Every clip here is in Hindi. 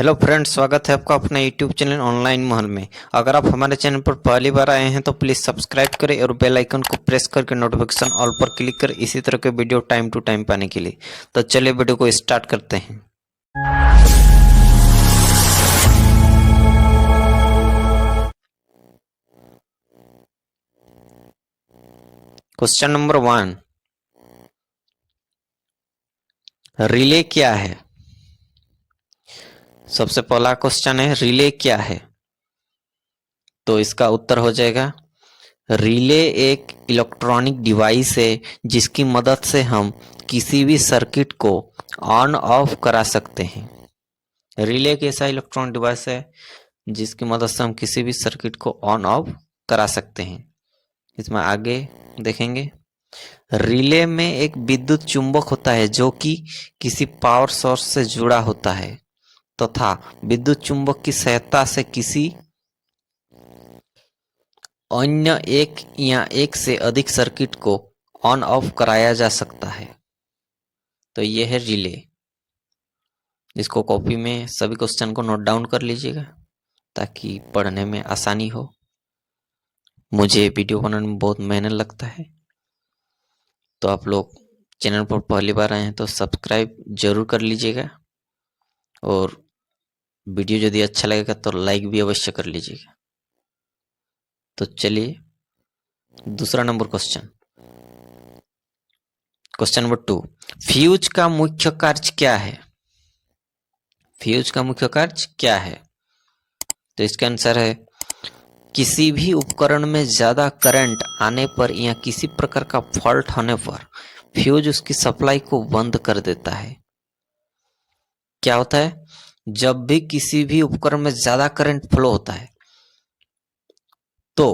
हेलो फ्रेंड्स, स्वागत है आपका अपने यूट्यूब चैनल ऑनलाइन महल में। अगर आप हमारे चैनल पर पहली बार आए हैं तो प्लीज़ सब्सक्राइब करें और बेल आइकन को प्रेस करके नोटिफिकेशन ऑल पर क्लिक करें इसी तरह के वीडियो टाइम टू टाइम पाने के लिए। तो चलिए वीडियो को स्टार्ट करते हैं। क्वेश्चन नंबर 1, रिले क्या है? सबसे पहला क्वेश्चन है, रिले क्या है? तो इसका उत्तर हो जाएगा, रिले एक इलेक्ट्रॉनिक डिवाइस है जिसकी मदद से हम किसी भी सर्किट को ऑन ऑफ करा सकते हैं। रिले एक ऐसा इलेक्ट्रॉनिक डिवाइस है जिसकी मदद से हम किसी भी सर्किट को ऑन ऑफ करा सकते हैं। इसमें आगे देखेंगे, रिले में एक विद्युत चुंबक होता है जो कि किसी पावर सोर्स से जुड़ा होता है तथा विद्युत चुंबक की सहायता से किसी अन्य एक या एक से अधिक सर्किट को ऑन ऑफ कराया जा सकता है। तो यह है रिले। इसको कॉपी में सभी क्वेश्चन को नोट डाउन कर लीजिएगा ताकि पढ़ने में आसानी हो। मुझे वीडियो बनाने में बहुत मेहनत लगता है, तो आप लोग चैनल पर पहली बार आए हैं तो सब्सक्राइब जरूर कर लीजिएगा और वीडियो यदि अच्छा लगेगा तो लाइक भी अवश्य कर लीजिएगा। तो चलिए दूसरा number question, question number 2, fuse का मुख्य कार्य क्या है? फ्यूज का मुख्य कार्य क्या है? तो इसका आंसर है, किसी भी उपकरण में ज्यादा करंट आने पर या किसी प्रकार का फॉल्ट होने पर फ्यूज उसकी सप्लाई को बंद कर देता है। क्या होता है, जब भी किसी भी उपकरण में ज्यादा करंट फ्लो होता है तो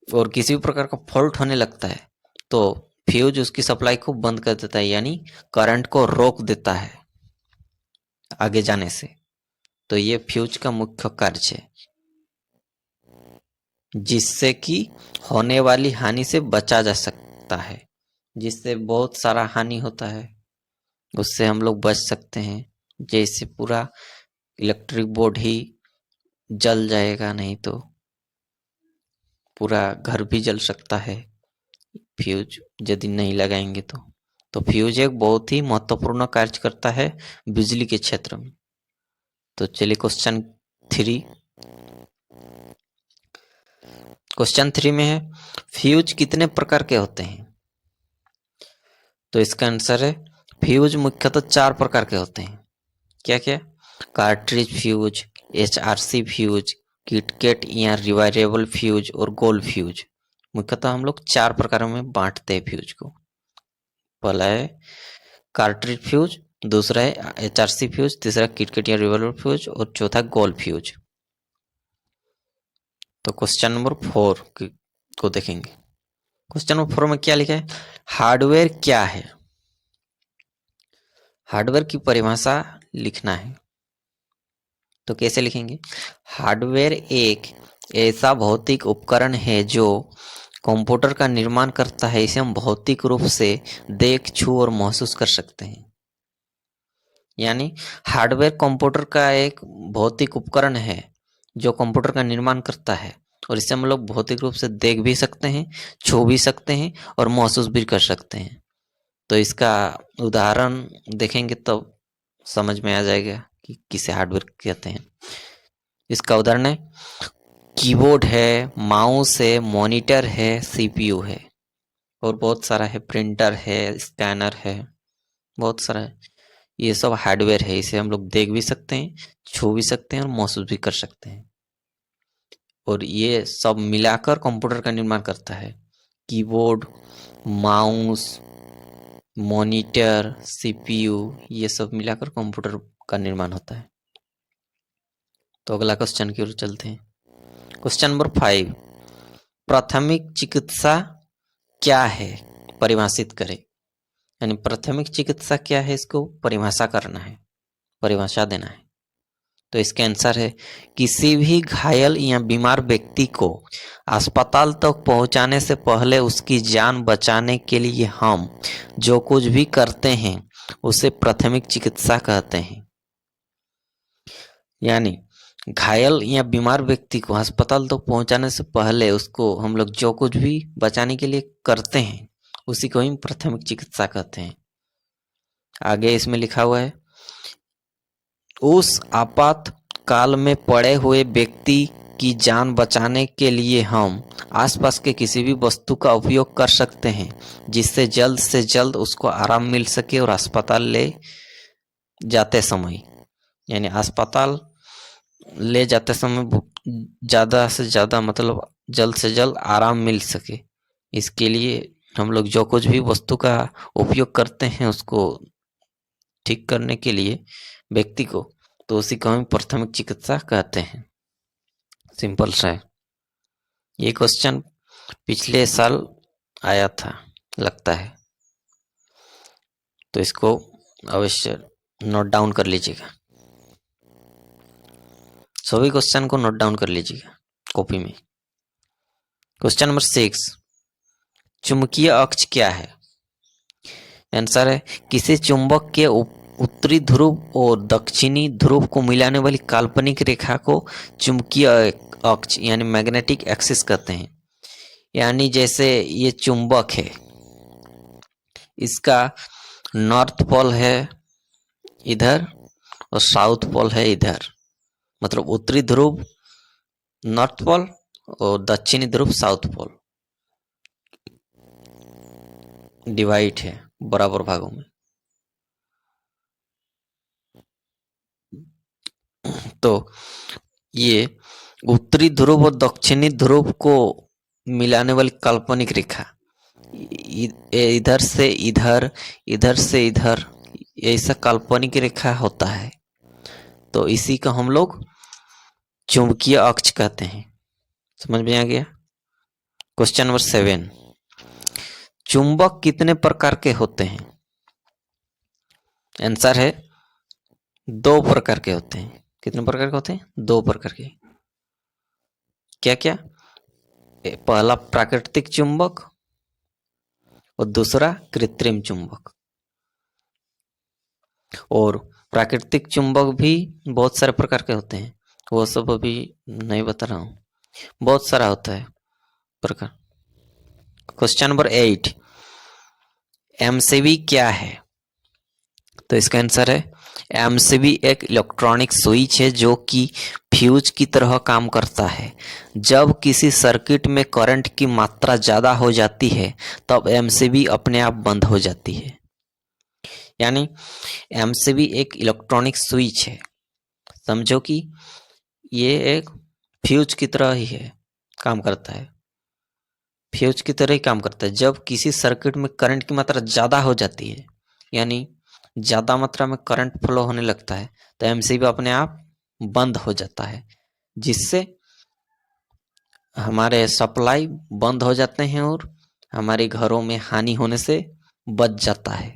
और किसी भी प्रकार का फॉल्ट होने लगता है तो फ्यूज उसकी सप्लाई को बंद कर देता है, यानी करंट को रोक देता है आगे जाने से। तो ये फ्यूज का मुख्य कार्य है, जिससे कि होने वाली हानि से बचा जा सकता है। जिससे बहुत सारा हानि होता है उससे हम लोग बच सकते हैं। जैसे पूरा इलेक्ट्रिक बोर्ड ही जल जाएगा, नहीं तो पूरा घर भी जल सकता है फ्यूज यदि नहीं लगाएंगे तो फ्यूज एक बहुत ही महत्वपूर्ण कार्य करता है बिजली के क्षेत्र में। तो चलिए क्वेश्चन 3, क्वेश्चन 3 में है, फ्यूज कितने प्रकार के होते हैं? तो इसका आंसर है, फ्यूज मुख्यतः 4 प्रकार के होते हैं। क्या क्या? Cartridge fuse, HRC fuse, KitKat या रिवायरेबल फ्यूज और गोल फ्यूज। मुख्यतः हम लोग 4 प्रकारों में बांटते हैं फ्यूज को। पहला है कार्ट्रिज फ्यूज, दूसरा है एचआरसी फ्यूज, तीसरा किटकैट या रिवायरेबल फ्यूज और चौथा गोल फ्यूज। तो क्वेश्चन नंबर 4 को देखेंगे। क्वेश्चन नंबर 4 में क्या लिखा है, हार्डवेयर क्या है? हार्डवेयर की परिभाषा लिखना है। तो कैसे लिखेंगे? हार्डवेयर एक ऐसा भौतिक उपकरण है जो कंप्यूटर का निर्माण करता है। इसे हम भौतिक रूप से देख, छू और महसूस कर सकते हैं। यानी हार्डवेयर कंप्यूटर का एक भौतिक उपकरण है जो कंप्यूटर का निर्माण करता है और इसे हम लोग भौतिक रूप से देख भी सकते हैं, छू भी सकते हैं और महसूस भी कर सकते हैं। तो इसका उदाहरण देखेंगे तो समझ में आ जाएगा कि किसे हार्डवेयर कहते हैं। इसका उदाहरण है, कीबोर्ड है, माउस है, मॉनिटर है, सीपीयू है और बहुत सारा है, प्रिंटर है, स्कैनर है, बहुत सारा है। ये सब हार्डवेयर है। इसे हम लोग देख भी सकते हैं, छू भी सकते हैं और महसूस भी कर सकते हैं और ये सब मिलाकर कंप्यूटर का निर्माण करता है। कीबोर्ड, माउस, मॉनिटर, सीपीयू, ये सब मिलाकर कंप्यूटर का निर्माण होता है। तो अगला क्वेश्चन की ओर चलते हैं। क्वेश्चन नंबर 5, प्राथमिक चिकित्सा क्या है? परिभाषित करें। यानी प्राथमिक चिकित्सा क्या है, इसको परिभाषा करना है, परिभाषा देना है। तो इसका आंसर है, किसी भी घायल या बीमार व्यक्ति को अस्पताल तक पहुंचाने से पहले उसकी जान बचाने के लिए हम जो कुछ भी करते हैं उसे प्राथमिक चिकित्सा कहते हैं। यानी घायल या बीमार व्यक्ति को अस्पताल तक पहुंचाने से पहले उसको हम लोग जो कुछ भी बचाने के लिए करते हैं उसी को ही प्राथमिक चिकित्सा कहते हैं। आगे इसमें लिखा हुआ है, उस आपातकाल में पड़े हुए व्यक्ति की जान बचाने के लिए हम आसपास के किसी भी वस्तु का उपयोग कर सकते हैं जिससे जल्द से जल्द उसको आराम मिल सके और अस्पताल ले जाते समय, यानी अस्पताल ले जाते समय ज़्यादा से ज़्यादा मतलब जल्द से जल्द आराम मिल सके, इसके लिए हम लोग जो कुछ भी वस्तु का उपयोग करते हैं उसको ठीक करने के लिए व्यक्ति को, तो उसी को हम प्राथमिक चिकित्सा कहते हैं। सिंपल सा है। ये क्वेश्चन पिछले साल आया था लगता है, तो इसको अवश्य नोट डाउन कर लीजिएगा। सभी क्वेश्चन को नोट डाउन कर लीजिएगा कॉपी में। क्वेश्चन नंबर 6, चुंबकीय अक्ष क्या है? आंसर है, किसी चुंबक के उत्तरी ध्रुव और दक्षिणी ध्रुव को मिलाने वाली काल्पनिक रेखा को चुंबकीय अक्ष यानी मैग्नेटिक एक्सिस कहते हैं। यानी जैसे ये चुंबक है, इसका नॉर्थ पोल है इधर और साउथ पोल है इधर, मतलब उत्तरी ध्रुव नॉर्थ पोल और दक्षिणी ध्रुव साउथ पोल डिवाइड है बराबर भागों में। तो ये उत्तरी ध्रुव और दक्षिणी ध्रुव को मिलाने वाली काल्पनिक रेखा इधर से इधर, इधर से इधर, ऐसा काल्पनिक रेखा होता है, तो इसी को हम लोग चुंबकीय अक्ष कहते हैं। समझ में आ गया? क्वेश्चन नंबर 7, चुंबक कितने प्रकार के होते हैं? आंसर है, 2 प्रकार के होते हैं। कितने प्रकार के होते हैं? 2 प्रकार के। क्या क्या? पहला प्राकृतिक चुंबक और दूसरा कृत्रिम चुंबक। और प्राकृतिक चुंबक भी बहुत सारे प्रकार के होते हैं, वो सब अभी नहीं बता रहा हूँ, बहुत सारा होता है प्रकार। क्वेश्चन नंबर 8, एमसीबी क्या है? तो इसका आंसर है, एमसीबी एक इलेक्ट्रॉनिक स्विच है जो कि फ्यूज की तरह काम करता है। जब किसी सर्किट में करंट की मात्रा ज़्यादा हो जाती है तब एमसीबी अपने आप बंद हो जाती है। यानी एमसीबी एक इलेक्ट्रॉनिक स्विच है, समझो कि ये एक फ्यूज की तरह ही है, काम करता है, फ्यूज की तरह ही काम करता है। जब किसी सर्किट में करंट की मात्रा ज़्यादा हो जाती है, यानी ज़्यादा मात्रा में करंट फ्लो होने लगता है, तो एमसीबी अपने आप बंद हो जाता है, जिससे हमारे सप्लाई बंद हो जाते हैं और हमारे घरों में हानि होने से बच जाता है।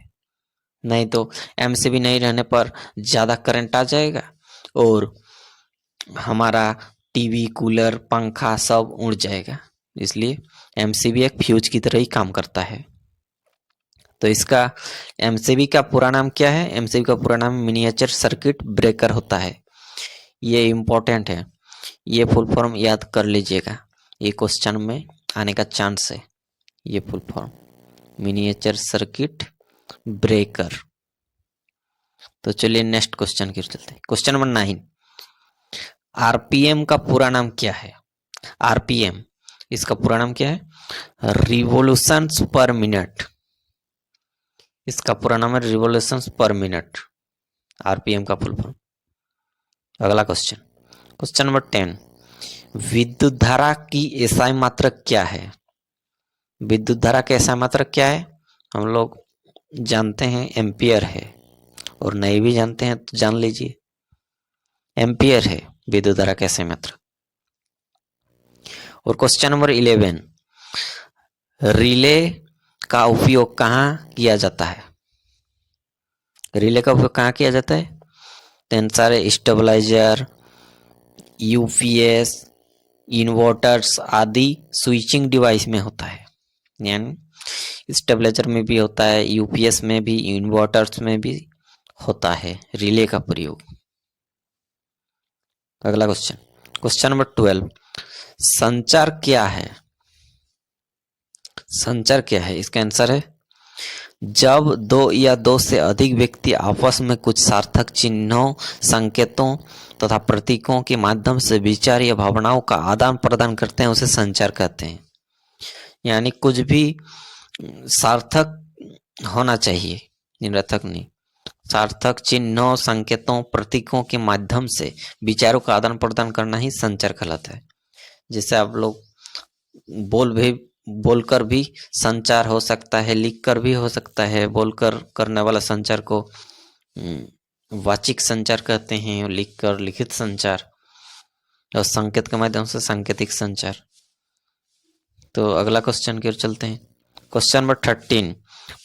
नहीं तो एमसीबी नहीं रहने पर ज़्यादा करंट आ जाएगा और हमारा टीवी, कूलर, पंखा सब उड़ जाएगा। इसलिए एमसीबी एक फ्यूज की तरह ही काम करता है। तो इसका एमसीबी का पूरा नाम क्या है? एमसीबी का पूरा नाम मिनिएचर सर्किट ब्रेकर होता है। ये इम्पोर्टेंट है, ये फुल फॉर्म याद कर लीजिएगा, ये क्वेश्चन में आने का चांस है। ये full form miniature circuit breaker. तो चलिए नेक्स्ट क्वेश्चन की चलते हैं। क्वेश्चन नंबर 9, आरपीएम का पूरा नाम क्या है? आरपीएम, इसका पूरा नाम क्या है? रिवॉल्यूशंस पर मिनट। इसका पूरा नाम है रिवॉल्यूशंस पर मिनट, आरपीएम का फुल फॉर्म। अगला क्वेश्चन, क्वेश्चन नंबर 10, विद्युत धारा की एसआई मात्रक क्या है? विद्युत धारा का एसआई मात्रक क्या है? हम लोग जानते हैं एम्पियर है, और नहीं भी जानते हैं तो जान लीजिए, एम्पियर है विद्युत धारा का एसआई मात्रक। और क्वेश्चन नंबर 11, रिले का उपयोग कहाँ किया जाता है? रिले का उपयोग कहाँ किया जाता है? तो सारे स्टेबलाइजर, यूपीएस, इन्वर्टर्स आदि स्विचिंग डिवाइस में होता है। यानी स्टेबलाइजर में भी होता है, यूपीएस में भी, इन्वर्टर्स में भी होता है रिले का प्रयोग। अगला क्वेश्चन, क्वेश्चन नंबर 12, संचार क्या है? संचार क्या है? इसका आंसर है जब दो या दो से अधिक व्यक्ति आपस में कुछ सार्थक चिन्हों, संकेतों तथा प्रतीकों के माध्यम से विचार या भावनाओं का आदान प्रदान करते हैं, उसे संचार कहते हैं। यानी कुछ भी सार्थक होना चाहिए, निरर्थक नहीं। सार्थक चिन्हों, संकेतों, प्रतीकों के माध्यम से विचारों का आदान प्रदान करना ही संचार कहलाता है। जैसे आप लोग बोलकर भी संचार हो सकता है, लिखकर भी हो सकता है। बोलकर करने वाला संचार को वाचिक संचार कहते हैं, और लिखकर लिखित संचार, और संकेत के माध्यम से सांकेतिक संचार। तो अगला क्वेश्चन की ओर चलते हैं। क्वेश्चन नंबर 13,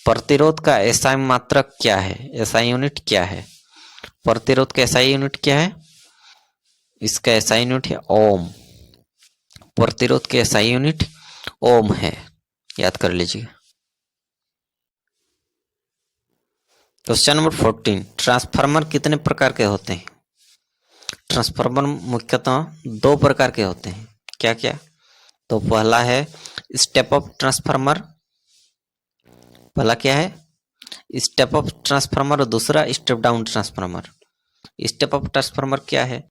प्रतिरोध का एसआई मात्रक क्या है? एसआई यूनिट क्या है? प्रतिरोध का एसआई यूनिट क्या है? इसका एसआई यूनिट है ओम। प्रतिरोध के एसआई यूनिट ओम है, याद कर लीजिए। क्वेश्चन नंबर 14, ट्रांसफार्मर कितने प्रकार के होते हैं? ट्रांसफार्मर मुख्यतः दो प्रकार के होते हैं। क्या क्या? तो पहला है स्टेप अप ट्रांसफार्मर। पहला क्या है? स्टेप अप ट्रांसफार्मर, और दूसरा step down transformer. Step up transformer क्या है?